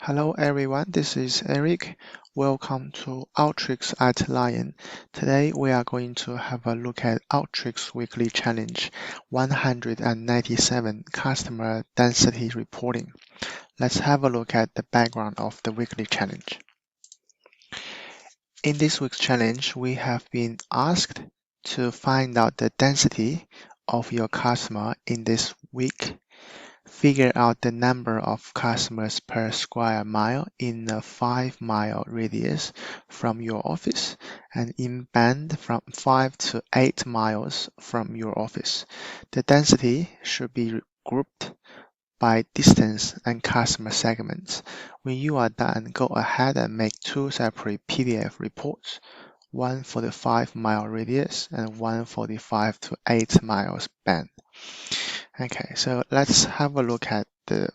Hello everyone, this is Eric. Welcome to Alteryx at Lion. Today we are going to have a look at Alteryx Weekly Challenge 197 Customer Density Reporting. Let's have a look at the background of the weekly challenge. In this week's challenge, we have been asked to find out the density of your customer in this week. Figure out the number of customers per square mile in a 5-mile radius from your office and in band from 5 to 8 miles from your office. The density should be grouped by distance and customer segments. When you are done, go ahead and make two separate PDF reports, one for the 5-mile radius and one for the 5 to 8 miles band. Okay, so let's have a look at the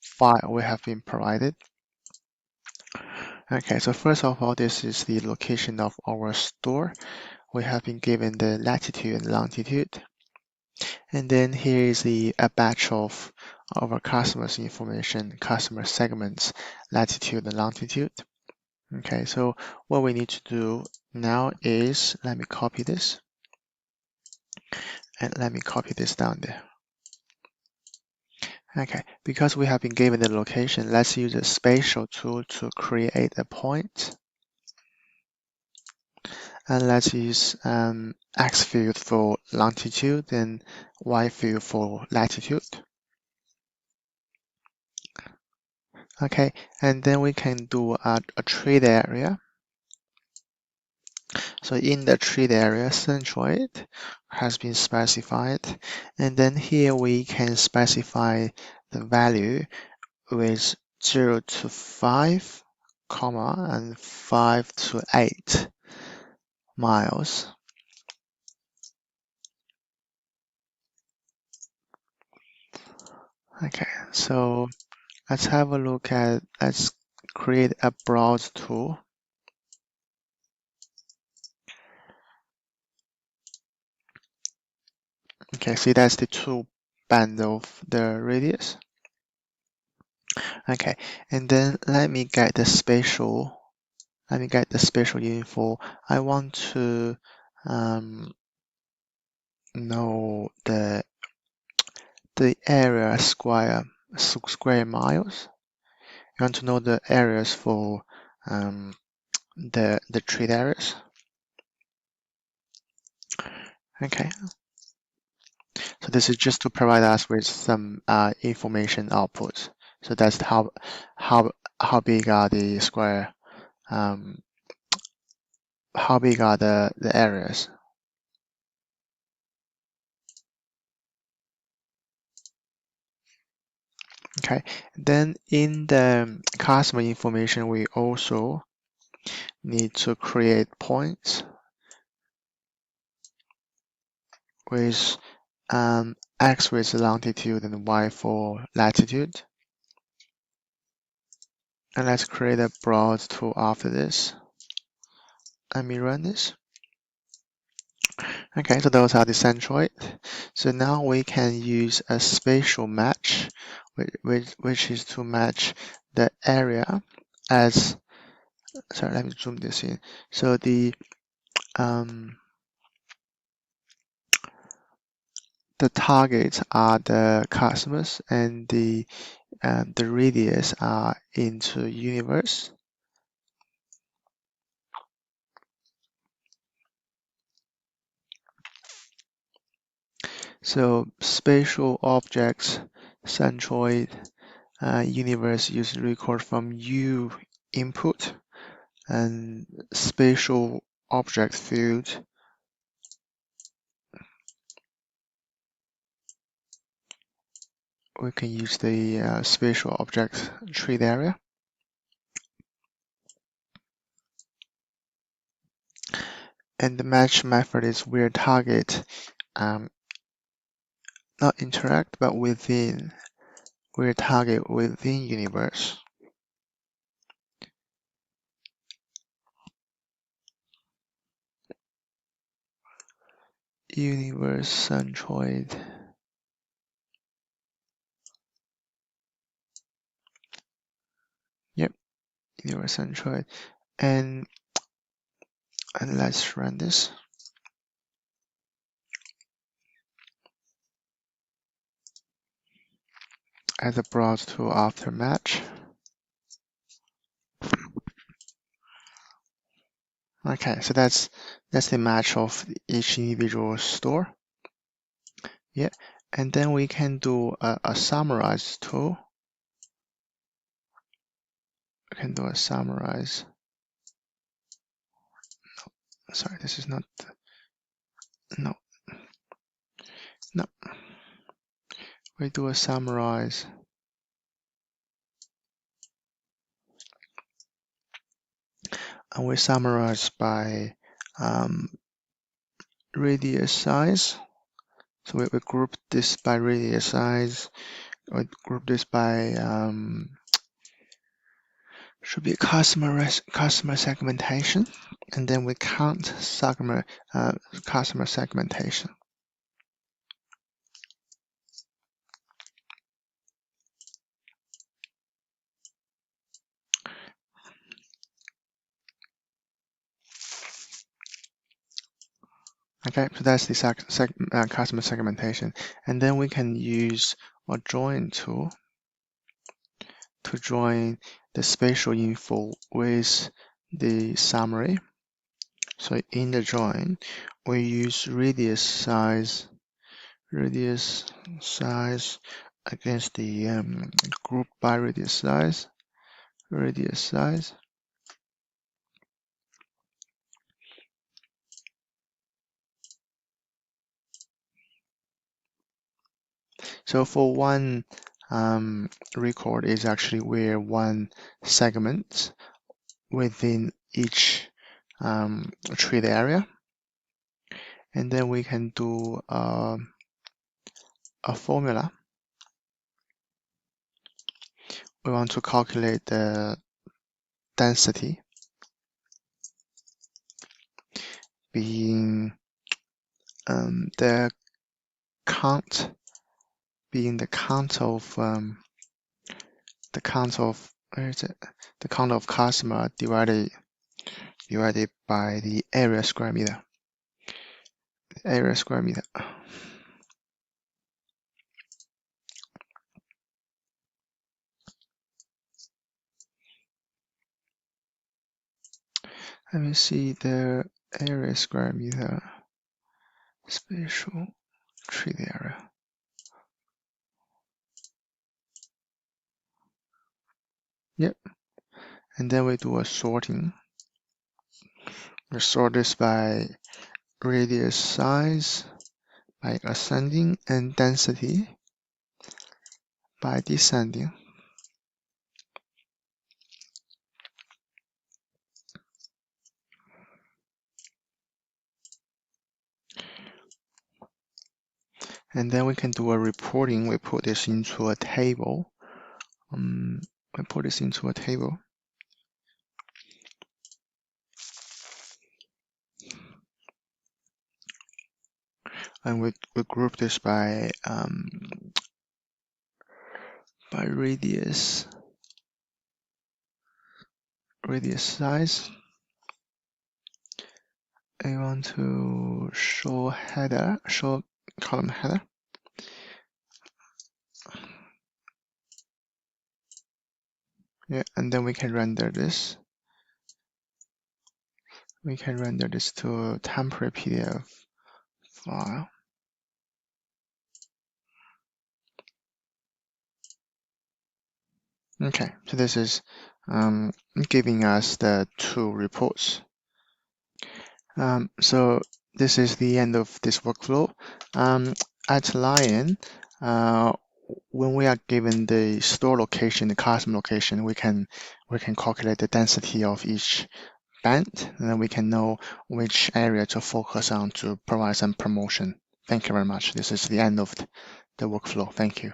file we have been provided. Okay, so first of all, this is the location of our store. We have been given the latitude and longitude. And then here is a batch of our customers information, customer segments, latitude and longitude. Okay, so what we need to do now is, let me copy this. And let me copy this down there. Okay, because we have been given the location, let's use the spatial tool to create a point. And let's use X field for longitude and Y field for latitude. Okay, and then we can do a trade area. So in the trade area, centroid has been specified. And then here we can specify the value with 0 to 5, comma, and 5 to 8 miles. Okay, so let's have a look at, let's create a browse tool. Okay, see that's the two band of the radius. Okay, and then let me get the spatial info. I want to know the area square miles. You want to know the areas for the trade areas. Okay, so this is just to provide us with some information output. So that's how big are the square, how big are the areas. Okay, then in the customer information, we also need to create points with X with longitude and Y for latitude. And let's create a browse tool after this. Let me run this. Okay, so those are the centroid. So now we can use a spatial match, which is to match the area as, sorry, let me zoom this in. So the targets are the customers and the radius are into universe. So spatial objects, centroid, universe use record from U input, and spatial object field we can use the spatial object trade area. And the match method is where target not interact but within, where target within universe. Universe centroid. centroid, and let's run this. Add the browse tool after match. Okay, so that's the match of each individual store. Yeah, and then we can do a summarize tool. We can do a summarize. Sorry, this is not. No. We do a summarize. And we summarize by radius size. So we group this by radius size. We group this by should be customer segmentation, and then we count customer segmentation. Okay, so that's the customer segmentation, and then we can use a join tool to join the spatial info with the summary. So in the join, we use radius size against the group by radius size. So for one record is actually where one segment within each treat area, and then we can do a formula. We want to calculate the density being the count of customer divided by the area square meter. Let me see the area square meter spatial treat area. Yep. And then we do a sorting. We sort this by radius size, by ascending, and density by descending. And then we can do a reporting. We put this into a table. And we group this by radius size. I want to show column header. Yeah, and then we can render this. We can render this to a temporary PDF file. Okay, so this is giving us the two reports. So this is the end of this workflow. At Lion, when we are given the store location, the customer location, we can calculate the density of each band, and then we can know which area to focus on to provide some promotion. Thank you very much. This is the end of the workflow. Thank you.